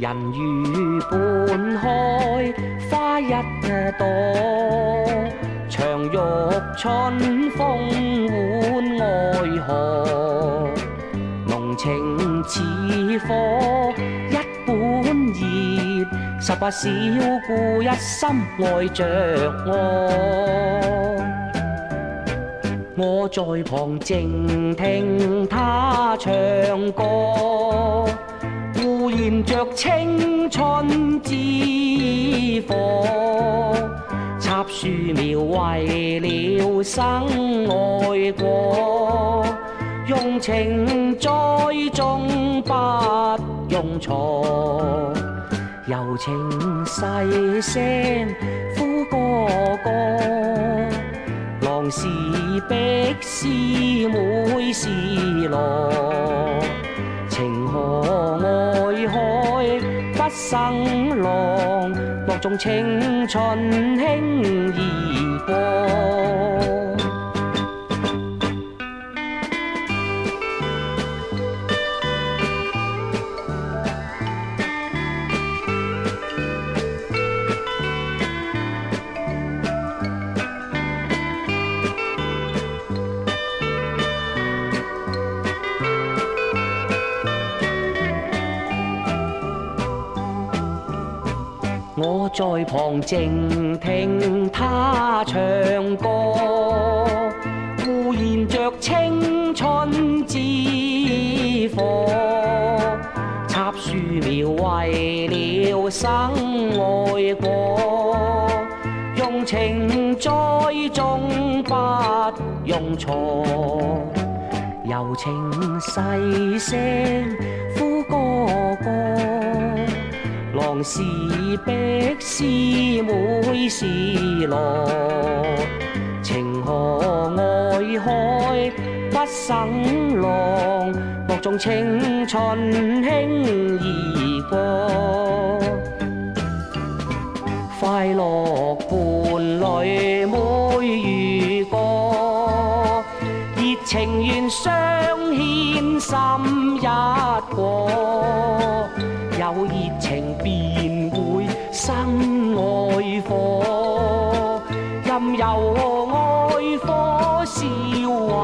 人如半開花一朵，長玉春風換愛河，濃情似火一般熱，十八小姑一心愛着我在旁靜聽他唱歌，互燃着青春之火，插樹苗為了生愛果，用情栽種不用鋤，柔情細聲呼哥哥，郎是碧絲妹是羅，情河外海不生浪，莫縱青春輕易過。我在旁靜聽他唱歌，互燃着青春之火，插樹苗為了生愛果，用情栽種不用鋤，柔情細聲呼哥哥，郎是碧絲妹是羅，情河外海不生浪，莫縱青春輕易過。快樂伴侶每如歌，熱情願相牽心一過，有熱情便會生愛火，任由愛火燒毀